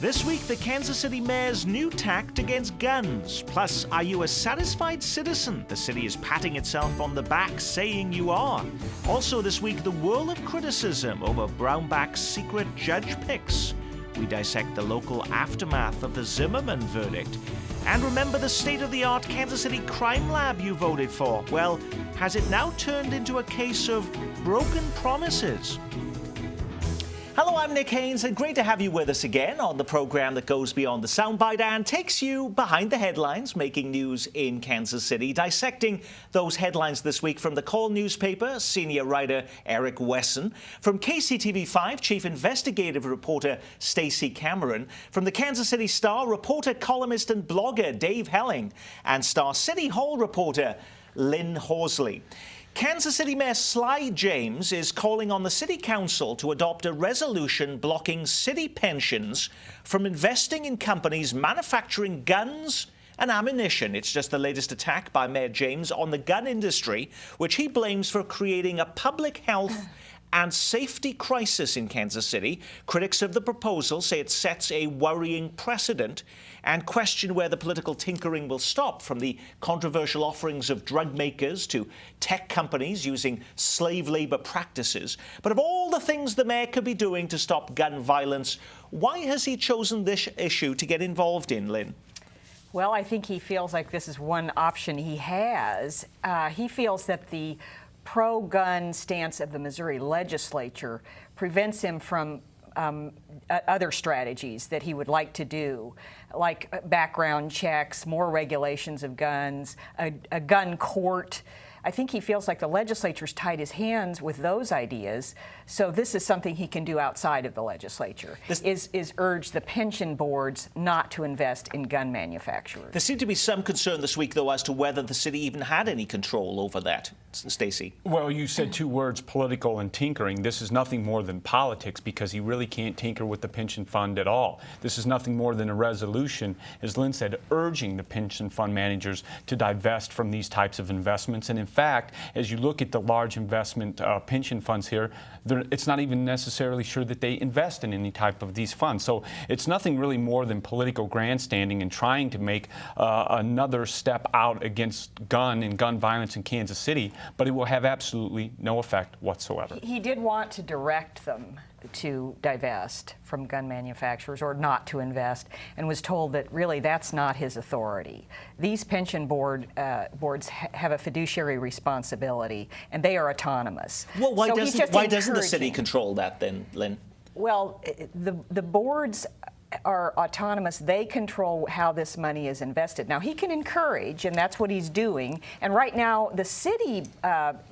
This week, the Kansas City mayor's new tact against guns. Plus, are you a satisfied citizen? The city is patting itself on the back, saying you are. Also this week, the whirl of criticism over Brownback's secret judge picks. We dissect the local aftermath of the Zimmerman verdict. And remember the state-of-the-art Kansas City crime lab you voted for? Well, has it now turned into a case of broken promises? Hello, I'm Nick Haynes, and great to have you with us again on the program that goes beyond the soundbite and takes you behind the headlines, making news in Kansas City, dissecting those headlines this week from the Call newspaper, senior writer Eric Wesson, from KCTV5 chief investigative reporter Stacey Cameron, from the Kansas City Star reporter, columnist, and blogger Dave Helling, and Star City Hall reporter Lynn Horsley. Kansas City Mayor Sly James is calling on the City Council to adopt a resolution blocking city pensions from investing in companies manufacturing guns and ammunition. It's just the latest attack by Mayor James on the gun industry, which he blames for creating a public health and safety crisis in Kansas City. Critics of the proposal say it sets a worrying precedent and question where the political tinkering will stop, from the controversial offerings of drug makers to tech companies using slave labor practices. But of all the things the mayor could be doing to stop gun violence, why has he chosen this issue to get involved in, Lynn? Well, I think he feels like this is one option he has. He feels that the pro-gun stance of the Missouri legislature prevents him from other strategies that he would like to do, like background checks, more regulations of guns, a gun court. I think he feels like the legislature's tied his hands with those ideas, so this is something he can do outside of the legislature, is urge the pension boards not to invest in gun manufacturers. There seemed to be some concern this week, though, as to whether the city even had any control over that. Stacey? Well, you said two words, political and tinkering. This is nothing more than politics, because he really can't tinker with the pension fund at all. This is nothing more than a resolution, as Lynn said, urging the pension fund managers to divest from these types of investments. And in fact, as you look at the large investment pension funds here, it's not even necessarily sure that they invest in any type of these funds. So it's nothing really more than political grandstanding and trying to make another step out against gun violence in Kansas City, but it will have absolutely no effect whatsoever. He did want to direct them to divest from gun manufacturers or not to invest, and was told that really that's not his authority. These pension boards have a fiduciary responsibility, and they are autonomous. Well, why doesn't the city control that then, Lynn? Well, the boards are autonomous. They control how this money is invested. Now, he can encourage, and that's what he's doing. And right now, the city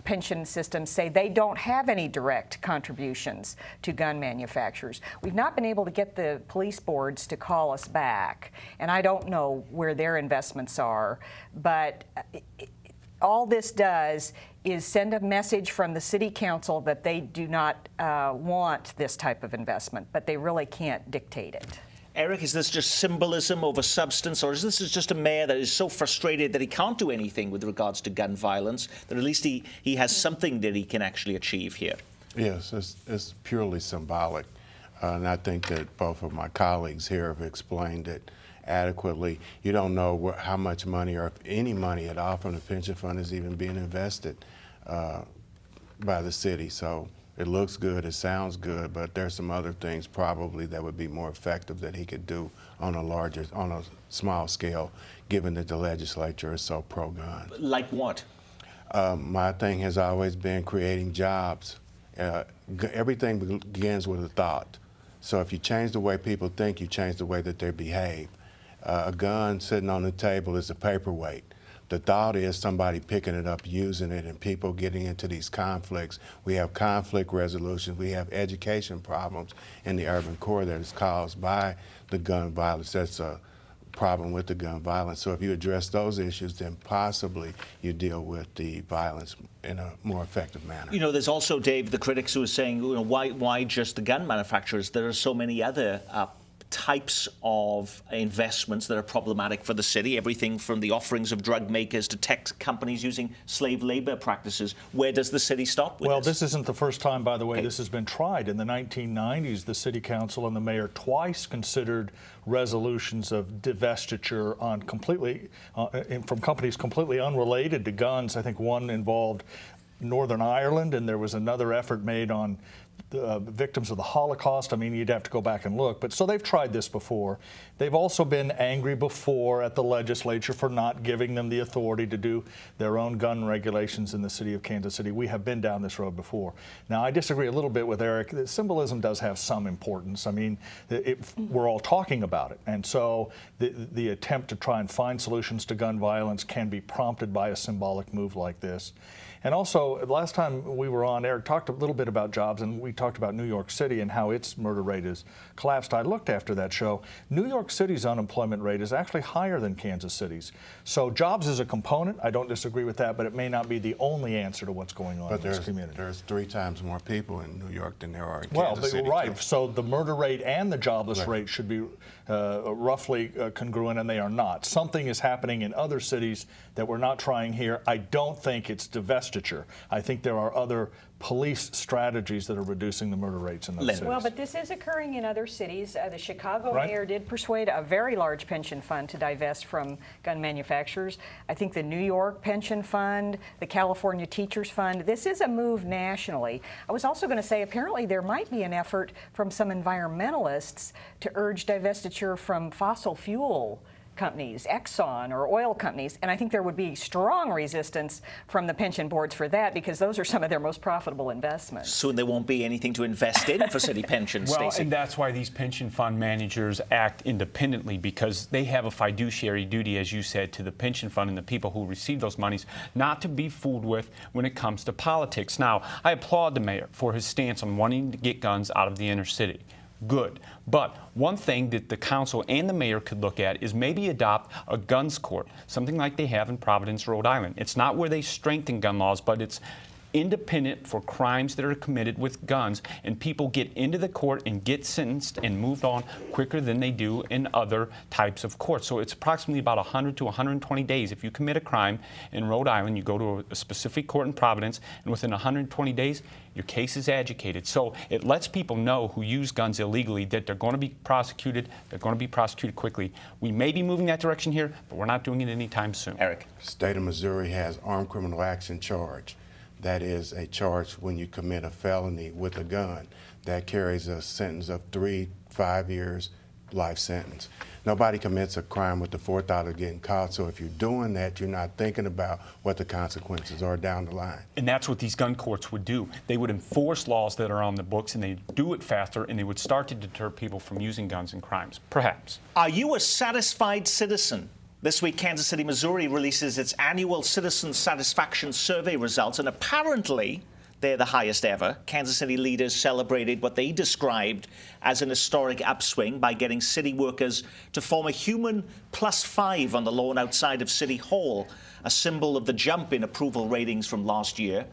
pension systems say they don't have any direct contributions to gun manufacturers. We've not been able to get the police boards to call us back, and I don't know where their investments are, but all this does is send a message from the city council that they do not want this type of investment, but they really can't dictate it. Eric, is this just symbolism over substance, or is this just a mayor that is so frustrated that he can't do anything with regards to gun violence, that at least he has something that he can actually achieve here? Yes, it's purely symbolic. And I think that both of my colleagues here have explained it adequately. You don't know how much money, or if any money at all, from the pension fund is even being invested by the city. So it looks good, it sounds good, but there's some other things probably that would be more effective that he could do on a small scale, given that the legislature is so pro-gun. Like what? My thing has always been creating jobs. Everything begins with a thought. So if you change the way people think, you change the way that they behave. A gun sitting on the table is a paperweight. The thought is somebody picking it up, using it, and people getting into these conflicts. We have conflict resolution. We have education problems in the urban core that is caused by the gun violence. That's a problem with the gun violence. So if you address those issues, then possibly you deal with the violence in a more effective manner. You know, there's also, Dave, the critics who are saying, you know, why just the gun manufacturers? There are so many other types of investments that are problematic for the city, everything from the offerings of drug makers to tech companies using slave labor practices. Where does the city stop with Well, this isn't the first time, by the way, this has been tried. In the 1990s, the city council and the mayor twice considered resolutions of divestiture on from companies completely unrelated to guns. I think one involved Northern Ireland, and there was another effort made on the victims of the Holocaust. I mean, you'd have to go back and look. But so they've tried this before. They've also been angry before at the legislature for not giving them the authority to do their own gun regulations in the city of Kansas City. We have been down this road before. Now, I disagree a little bit with Eric. The symbolism does have some importance. I mean, we're all talking about it. And so the attempt to try and find solutions to gun violence can be prompted by a symbolic move like this. And also, last time we were on, Eric talked a little bit about jobs, and we talked about New York City and how its murder rate has collapsed. I looked after that show. New York City's unemployment rate is actually higher than Kansas City's. So jobs is a component. I don't disagree with that, but it may not be the only answer to what's going on in this community. There's 3 times more people in New York than there are in Well, Kansas City. right. So the murder rate and the jobless rate should be roughly congruent, and they are not. Something is happening in other cities that we're not trying here. I don't think it's divestiture. I think there are other police strategies that are reducing the murder rates in those cities. Well, but this is occurring in other cities. The Chicago Right. mayor did persuade a very large pension fund to divest from gun manufacturers. I think the New York pension fund, the California teachers fund, this is a move nationally. I was also going to say apparently there might be an effort from some environmentalists to urge divestiture from fossil fuel companies, Exxon or oil companies, and I think there would be strong resistance from the pension boards for that because those are some of their most profitable investments. Soon there won't be anything to invest in for city pensions, Well, Stacey. and that's why these pension fund managers act independently, because they have a fiduciary duty, as you said, to the pension fund and the people who receive those monies, not to be fooled with when it comes to politics. Now, I applaud the mayor for his stance on wanting to get guns out of the inner city. Good. But one thing that the council and the mayor could look at is maybe adopt a guns court, something like they have in Providence, Rhode Island. It's not where they strengthen gun laws, but it's independent for crimes that are committed with guns, and people get into the court and get sentenced and moved on quicker than they do in other types of courts. So it's approximately about 100 to 120 days. If you commit a crime in Rhode Island, you go to a specific court in Providence, and within 120 days, your case is adjudicated. So it lets people know who use guns illegally that they're going to be prosecuted, they're going to be prosecuted quickly. We may be moving that direction here, but we're not doing it anytime soon. Eric. State of Missouri has armed criminal action charge. That is a charge when you commit a felony with a gun. That carries a sentence of 3 to 5 years, life sentence. Nobody commits a crime with the forethought of getting caught, so if you're doing that, you're not thinking about what the consequences are down the line. And that's what these gun courts would do. They would enforce laws that are on the books, and they'd do it faster, and they would start to deter people from using guns in crimes, perhaps. Are you a satisfied citizen? This week, Kansas City, Missouri releases its annual Citizen Satisfaction Survey results, and apparently they're the highest ever. Kansas City leaders celebrated what they described as an historic upswing by getting city workers to form a human +5 on the lawn outside of City Hall, a symbol of the jump in approval ratings from last year.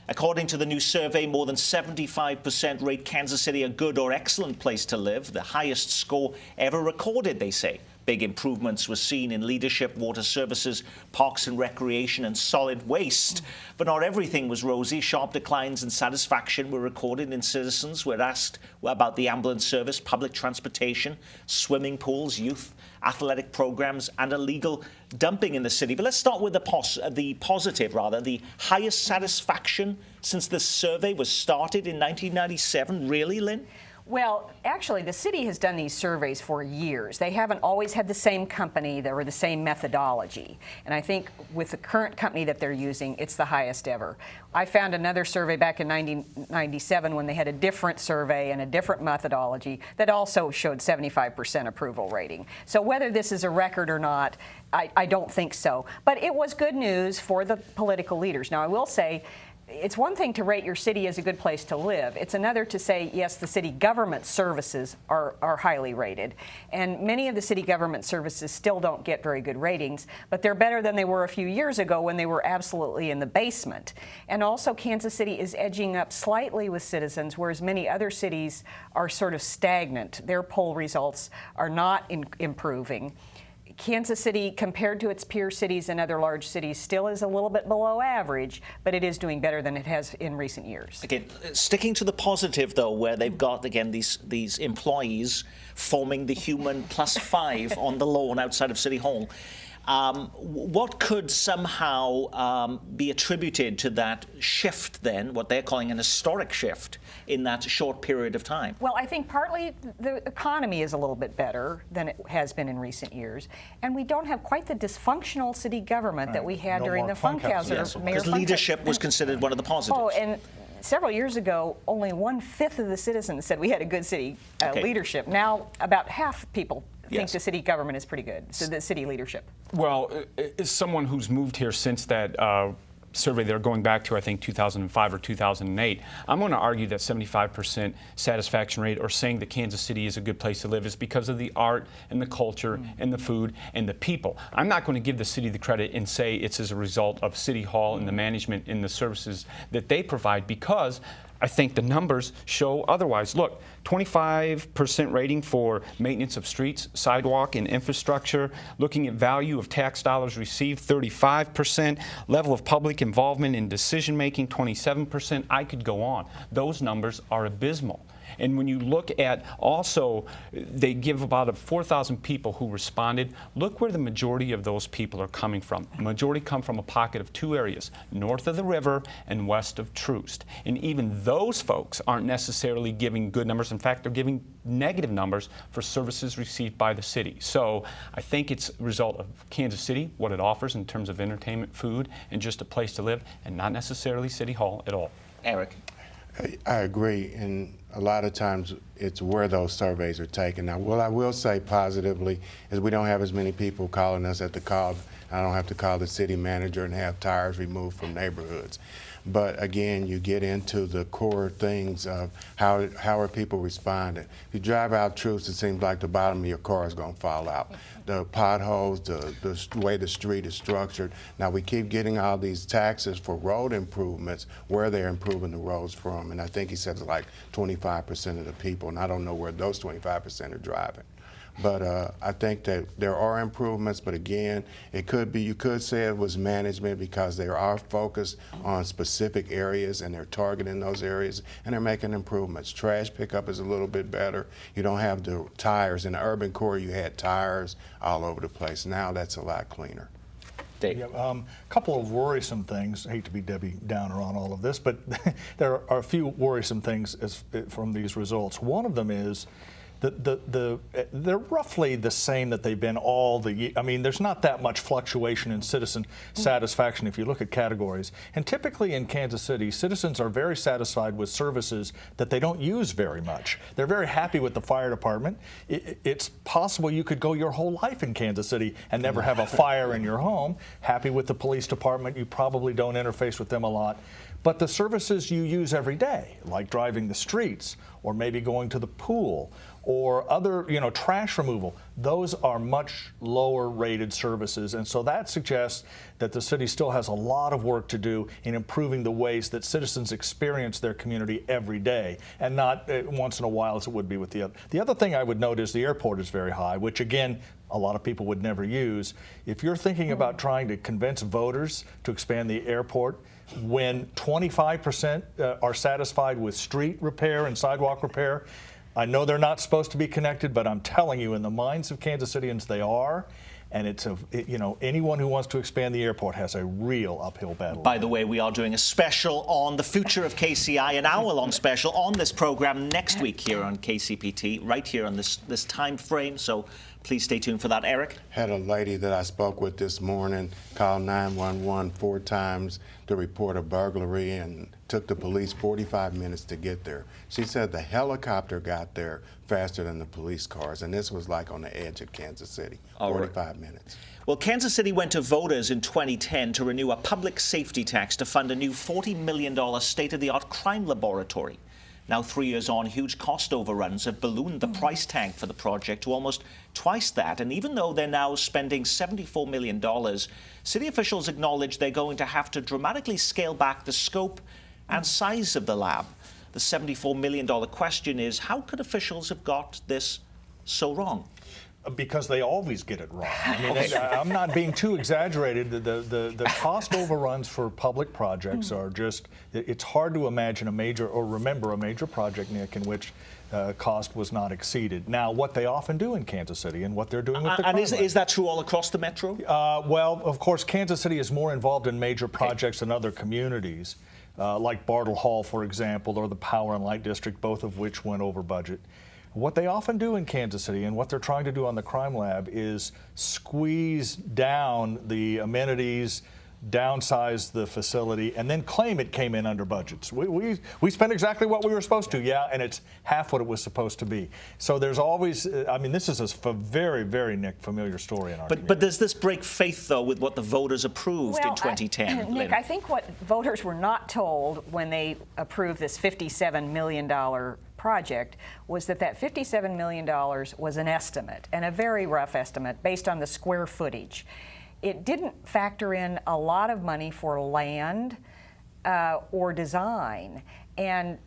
According to the new survey, more than 75% rate Kansas City a good or excellent place to live, the highest score ever recorded, they say. Big improvements were seen in leadership, water services, parks and recreation, and solid waste. But not everything was rosy. Sharp declines in satisfaction were recorded in citizens. We're asked about the ambulance service, public transportation, swimming pools, youth athletic programs, and illegal dumping in the city. But let's start with the positive, the highest satisfaction since this survey was started in 1997. Really, Lynn? Well, actually, the city has done these surveys for years. They haven't always had the same company or the same methodology. And I think with the current company that they're using, it's the highest ever. I found another survey back in 1997 when they had a different survey and a different methodology that also showed 75% approval rating. So whether this is a record or not, I don't think so. But it was good news for the political leaders. Now, I will say, it's one thing to rate your city as a good place to live. It's another to say, yes, the city government services are highly rated. And many of the city government services still don't get very good ratings, but they're better than they were a few years ago when they were absolutely in the basement. And also, Kansas City is edging up slightly with citizens, whereas many other cities are sort of stagnant. Their poll results are not improving. Kansas City, compared to its peer cities and other large cities, still is a little bit below average, but it is doing better than it has in recent years. Again, sticking to the positive, though, where they've got, again, these employees forming the human +5 on the lawn outside of City Hall. What could somehow be attributed to that shift then, what they're calling an historic shift in that short period of time? Well, I think partly the economy is a little bit better than it has been in recent years, and we don't have quite the dysfunctional city government that we had during the Funkhauser. Yes, because leadership was considered one of the positives. Oh, and several years ago, only 1/5 of the citizens said we had a good city leadership. Now, about half people think the city government is pretty good, so the city leadership. Well, as someone who's moved here since that survey they're going back to, I think, 2005 or 2008, I'm going to argue that 75% satisfaction rate, or saying that Kansas City is a good place to live, is because of the art and the culture and the food and the people. I'm not going to give the city the credit and say it's as a result of City Hall and the management and the services that they provide, because I think the numbers show otherwise. Look, 25% rating for maintenance of streets, sidewalk, and infrastructure. Looking at value of tax dollars received, 35%. Level of public involvement in decision making, 27%. I could go on. Those numbers are abysmal. And when you look at also, they give about 4,000 people who responded. Look where the majority of those people are coming from. The majority come from a pocket of two areas, north of the river and west of Troost. And even those folks aren't necessarily giving good numbers. In fact, they're giving negative numbers for services received by the city. So I think it's a result of Kansas City, what it offers in terms of entertainment, food, and just a place to live, and not necessarily City Hall at all. Eric? I agree, and a lot of times it's where those surveys are taken. Now, what I will say positively is we don't have as many people calling us at the call. I don't have to call the city manager and have tires removed from neighborhoods. But again, you get into the core things of how are people responding. If you drive out Troost, it seems like the bottom of your car is going to fall out. The potholes, the way the street is structured. Now we keep getting all these taxes for road improvements, where they're improving the roads from. And I think he said it's like 25% of the people, and I don't know where those 25% are driving. But I think that there are improvements, but again, it could be, you could say it was management, because they are focused on specific areas and they're targeting those areas and they're making improvements. Trash pickup is a little bit better. You don't have the tires. In the urban core, you had tires all over the place. Now that's a lot cleaner. Dave? Yeah, couple of worrisome things. I hate to be Debbie Downer on all of this, but there are a few worrisome things from these results. One of them is they're roughly the same that they've been all the year. I mean, there's not that much fluctuation in citizen satisfaction if you look at categories. And typically in Kansas City, citizens are very satisfied with services that they don't use very much. They're very happy with the fire department. It's possible you could go your whole life in Kansas City and never have a fire in your home. Happy with the police department. You probably don't interface with them a lot. But the services you use every day, like driving the streets, or maybe going to the pool, or other, trash removal, those are much lower rated services. And so that suggests that the city still has a lot of work to do in improving the ways that citizens experience their community every day, and not once in a while as it would be with the other. The other thing I would note is the airport is very high, which again, a lot of people would never use. If you're thinking about trying to convince voters to expand the airport, when 25% are satisfied with street repair and sidewalk repair, I know they're not supposed to be connected, but I'm telling you, in the minds of Kansas Cityans, they are. And anyone who wants to expand the airport has a real uphill battle. By the way, we are doing a special on the future of KCI, an hour-long special on this program next week here on KCPT, right here on this time frame. So Please stay tuned for that. Eric? Had a lady that I spoke with this morning call 911 4 times to report a burglary and took the police 45 minutes to get there. She said the helicopter got there faster than the police cars, and this was like on the edge of Kansas City, 45 minutes. Well, Kansas City went to voters in 2010 to renew a public safety tax to fund a new $40 million state-of-the-art crime laboratory. Now, 3 years on, huge cost overruns have ballooned the price tag for the project to almost twice that. And even though they're now spending $74 million, city officials acknowledge they're going to have to dramatically scale back the scope and size of the lab. The $74 million question is, how could officials have got this so wrong? Because they always get it wrong. I mean, I'm not being too exaggerated. The cost overruns for public projects are just, it's hard to imagine a major, or remember a major project, Nick, in which cost was not exceeded. Now, what they often do in Kansas City and what they're doing with the And is that true all across the metro? Well, of course, Kansas City is more involved in major projects than other communities, like Bartle Hall, for example, or the Power and Light District, both of which went over budget. What they often do in Kansas City, and what they're trying to do on the crime lab, is squeeze down the amenities, downsize the facility, and then claim it came in under budgets. We spent exactly what we were supposed to, yeah, and it's half what it was supposed to be. So there's always, I mean, this is a very, very, Nick, familiar story in our community. But does this break faith, though, with what the voters approved in 2010? Nick, Lynn? I think what voters were not told when they approved this $57 million project was that $57 million was an estimate, and a very rough estimate based on the square footage. It didn't factor in a lot of money for land or design, and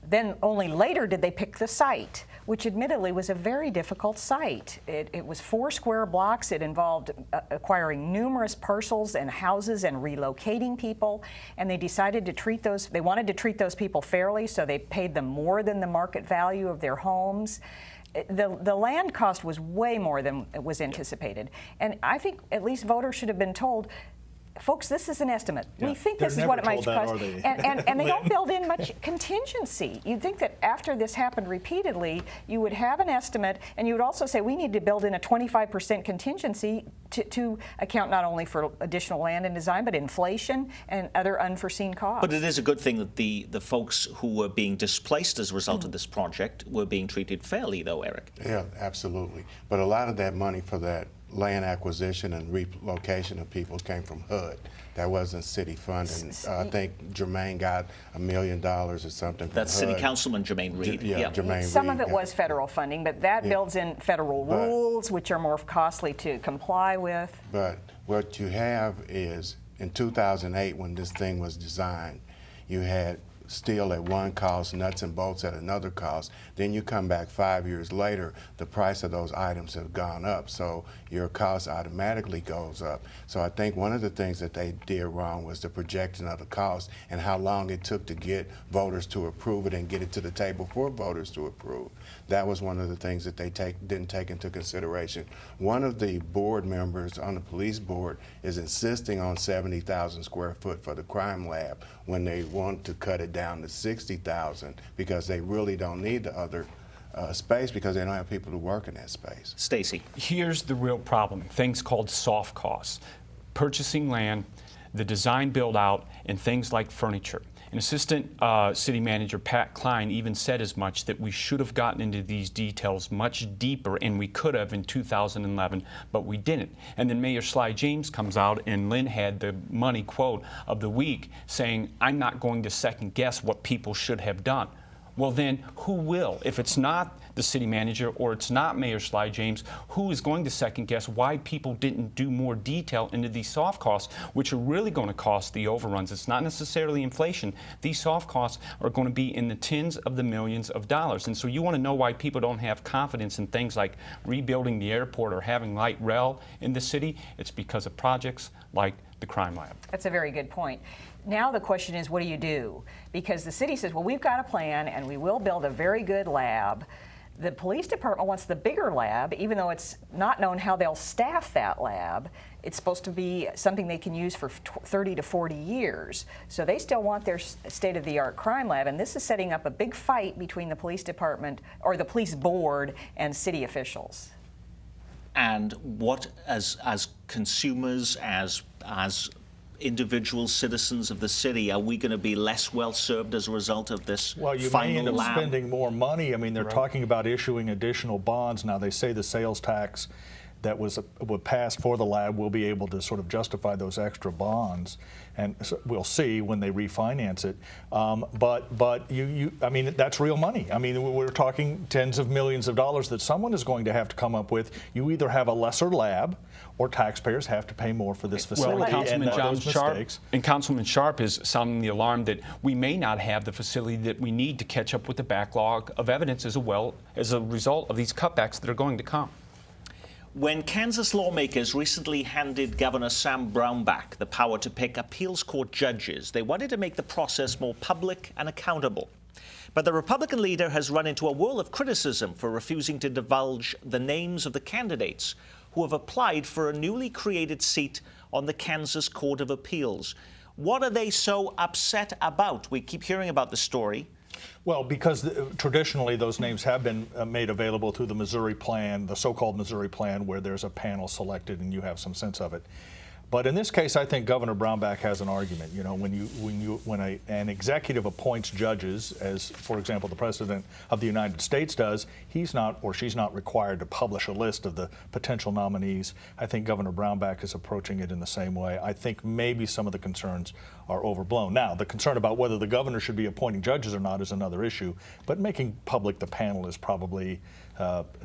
then only later did they pick the site, which admittedly was a very difficult site. It was 4 square blocks. It involved acquiring numerous parcels and houses and relocating people, and they decided to treat those, they wanted to treat those people fairly, so they paid them more than the market value of their homes. The land cost was way more than was anticipated. And I think at least voters should have been told, folks, this is an estimate. Yeah, we think they're this is what it never might told that, cost. are they? And they don't build in much contingency. You'd think that after this happened repeatedly, you would have an estimate, and you would also say we need to build in a 25% contingency to account not only for additional land and design, but inflation and other unforeseen costs. But it is a good thing that the folks who were being displaced as a result of this project were being treated fairly, though, Eric. Yeah, absolutely. But a lot of that money for that land acquisition and relocation of people came from HUD. That wasn't city funding. I think Jermaine got $1 million or something from That's HUD. City Councilman Jermaine Reed. Jermaine Some Reed of it got was federal funding, but that builds in federal rules, which are more costly to comply with. But what you have is, in 2008, when this thing was designed, you had steel at one cost, nuts and bolts at another cost. Then you come back 5 years later, the price of those items have gone up, so your cost automatically goes up. So I think one of the things that they did wrong was the projection of the cost and how long it took to get voters to approve it and get it to the table for voters to approve. That was one of the things that they didn't take into consideration. One of the board members on the police board is insisting on 70,000 square foot for the crime lab when they want to cut it down to 60,000 because they really don't need the other space because they don't have people to work in that space. Stacey. Here's the real problem, things called soft costs. Purchasing land, the design build out, and things like furniture. And Assistant City Manager Pat Klein even said as much, that we should have gotten into these details much deeper, and we could have in 2011, but we didn't. And then Mayor Sly James comes out, and Lynn had the money quote of the week saying, I'm not going to second guess what people should have done. Well then, who will? If it's not the city manager or it's not Mayor Sly James, who is going to second guess why people didn't do more detail into these soft costs, which are really going to cost the overruns? It's not necessarily inflation. These soft costs are going to be in the tens of the millions of dollars. And so you want to know why people don't have confidence in things like rebuilding the airport or having light rail in the city? It's because of projects like the crime lab. That's a very good point. Now the question is, what do you do? Because the city says, well, we've got a plan and we will build a very good lab. The police department wants the bigger lab, even though it's not known how they'll staff that lab. It's supposed to be something they can use for 30 to 40 years. So they still want their state-of-the-art crime lab, and this is setting up a big fight between the police department or the police board and city officials. And what, as consumers, as individual citizens of the city, are we going to be less well served as a result of this? Well, you may final end up lab? spending more money. I mean, they're talking about issuing additional bonds. Now, they say the sales tax that was passed for the lab will be able to sort of justify those extra bonds, and so we'll see when they refinance it. But I mean, that's real money. I mean, we're talking tens of millions of dollars that someone is going to have to come up with. You either have a lesser lab, or taxpayers have to pay more for this facility. Well, and Councilman Sharp is sounding the alarm that we may not have the facility that we need to catch up with the backlog of evidence as a result of these cutbacks that are going to come. When Kansas lawmakers recently handed Governor Sam Brownback the power to pick appeals court judges, they wanted to make the process more public and accountable. But the Republican leader has run into a whirl of criticism for refusing to divulge the names of the candidates who have applied for a newly created seat on the Kansas Court of Appeals. What are they so upset about? We keep hearing about the story. Well, because traditionally those names have been made available through the Missouri Plan, the so-called Missouri Plan, where there's a panel selected and you have some sense of it. But in this case, I think Governor Brownback has an argument. You know, when an executive appoints judges, as for example the President of the United States does, he's not or she's not required to publish a list of the potential nominees. I think Governor Brownback is approaching it in the same way. I think maybe some of the concerns are overblown. Now, the concern about whether the governor should be appointing judges or not is another issue, but making public the panel is probably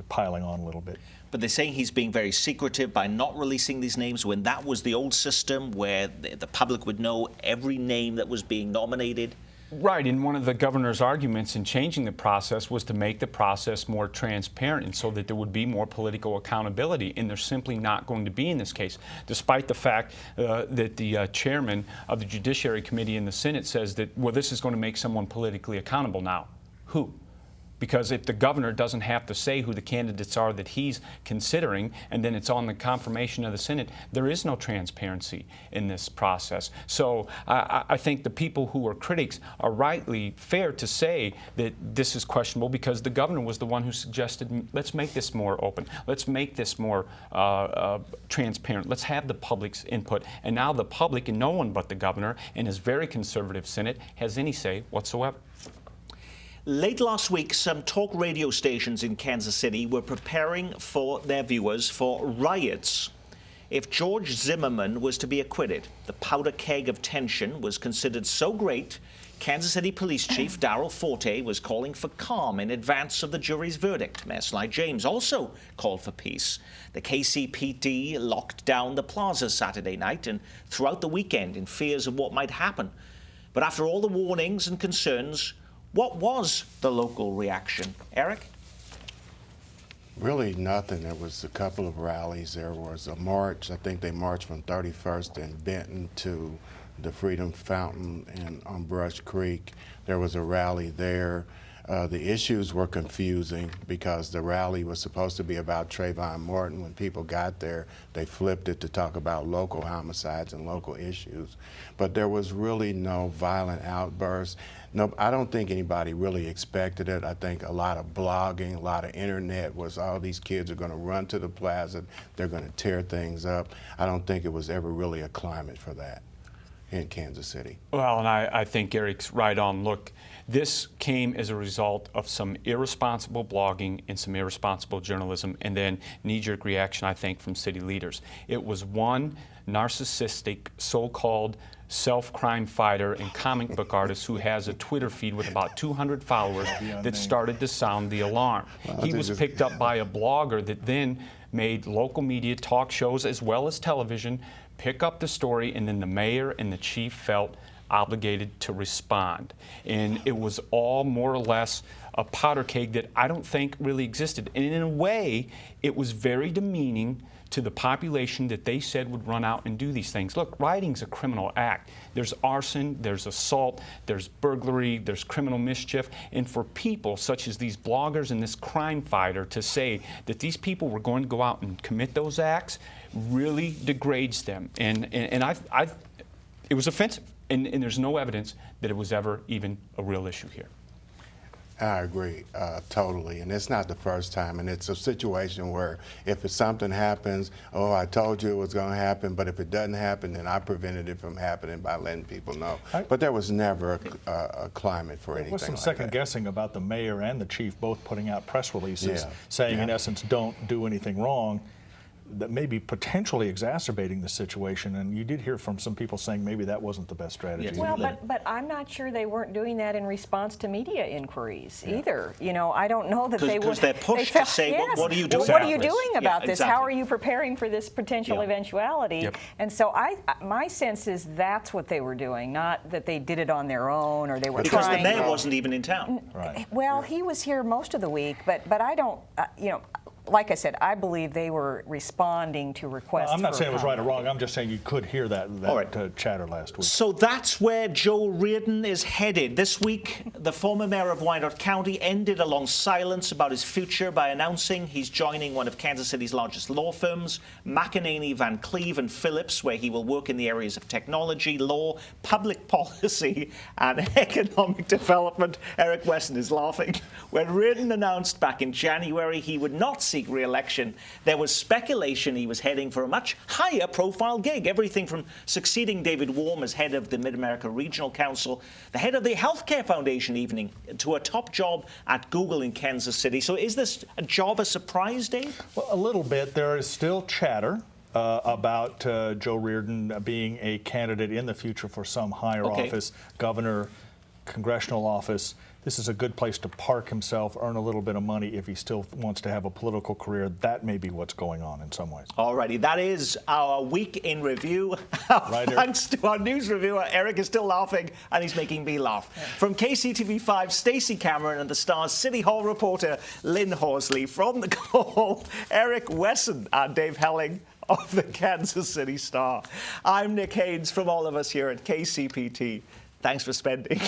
piling on a little bit. But they're saying he's being very secretive by not releasing these names when that was the old system where the public would know every name that was being nominated. Right, and one of the governor's arguments in changing the process was to make the process more transparent and so that there would be more political accountability, and there's simply not going to be in this case, despite the fact that the chairman of the Judiciary Committee in the Senate says that, well, this is going to make someone politically accountable now. Who? Because if the governor doesn't have to say who the candidates are that he's considering, and then it's on the confirmation of the Senate, there is no transparency in this process. So I think the people who are critics are rightly fair to say that this is questionable because the governor was the one who suggested, let's make this more open. Let's make this more transparent. Let's have the public's input. And now the public, and no one but the governor and his very conservative Senate, has any say whatsoever. Late last week, some talk radio stations in Kansas City were preparing for their viewers for riots if George Zimmerman was to be acquitted. The powder keg of tension was considered so great, Kansas City Police Chief Darrell Forte was calling for calm in advance of the jury's verdict. Mayor Sly James also called for peace. The KCPD locked down the plaza Saturday night and throughout the weekend in fears of what might happen. But after all the warnings and concerns, what was the local reaction? Eric? Really nothing. There was a couple of rallies. There was a march. I think they marched from 31st and Benton to the Freedom Fountain and on Brush Creek. There was a rally there. The issues were confusing because the rally was supposed to be about Trayvon Martin. When people got there, they flipped it to talk about local homicides and local issues. But there was really no violent outbursts. No, I don't think anybody really expected it. I think a lot of blogging, a lot of internet was all these kids are going to run to the plaza, they're going to tear things up. I don't think it was ever really a climate for that in Kansas City. Well, and I think Eric's right on. Look, this came as a result of some irresponsible blogging and some irresponsible journalism, and then knee-jerk reaction, I think, from city leaders. It was one narcissistic, so-called self-crime fighter and comic book artist who has a Twitter feed with about 200 followers that started to sound the alarm. Well, he was picked up by a blogger that then made local media, talk shows, as well as television, pick up the story, and then the mayor and the chief felt obligated to respond. And it was all more or less a powder keg that I don't think really existed. And in a way, it was very demeaning to the population that they said would run out and do these things. Look, rioting's a criminal act. There's arson, there's assault, there's burglary, there's criminal mischief. And for people such as these bloggers and this crime fighter to say that these people were going to go out and commit those acts really degrades them. And it was offensive. And there's no evidence that it was ever even a real issue here. I agree totally, and it's not the first time, and it's a situation where if something happens, oh, I told you it was going to happen, but if it doesn't happen, then I prevented it from happening by letting people know. But there was never a climate for anything There was some like second that. guessing about the mayor and the chief both putting out press releases saying, in essence, don't do anything wrong. That may be potentially exacerbating the situation, and you did hear from some people saying maybe that wasn't the best strategy. Yes. Well, but I'm not sure they weren't doing that in response to media inquiries either. You know, I don't know that they were. Because they're pushed to say, what are you doing What are you about this? doing about Yeah, this? exactly. How are you preparing for this potential eventuality? Yep. And so my sense is that's what they were doing, not that they did it on their own or they were Because the trying. mayor wasn't even in town. Right. Well, he was here most of the week, but I don't, you know, like I said, I believe they were responding to requests. I'm not for saying it was right or comment. wrong. I'm just saying you could hear that All right. chatter last week. So that's where Joe Reardon is headed. This week, the former mayor of Wyandotte County ended a long silence about his future by announcing he's joining one of Kansas City's largest law firms, McEnany, Van Cleve and Phillips, where he will work in the areas of technology, law, public policy, and economic development. Eric Wesson is laughing. When Reardon announced back in January he would not seek re-election, there was speculation he was heading for a much higher profile gig, everything from succeeding David Warm as head of the Mid-America Regional Council, the head of the Healthcare Foundation evening, to a top job at Google in Kansas City. So is this job a surprise, Dave? Well, a little bit. There is still chatter about Joe Reardon being a candidate in the future for some higher office, governor, congressional office. This is a good place to park himself, earn a little bit of money if he still wants to have a political career. That may be what's going on in some ways. Alrighty, that is our week in review. Right, Thanks to our news reviewer, Eric is still laughing, and he's making me laugh. From KCTV5, Stacey Cameron and the Star's City Hall reporter, Lynn Horsley. From the Call, Eric Wesson and Dave Helling of the Kansas City Star. I'm Nick Haynes from all of us here at KCPT. Thanks for spending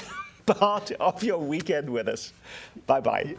part of your weekend with us. Bye-bye.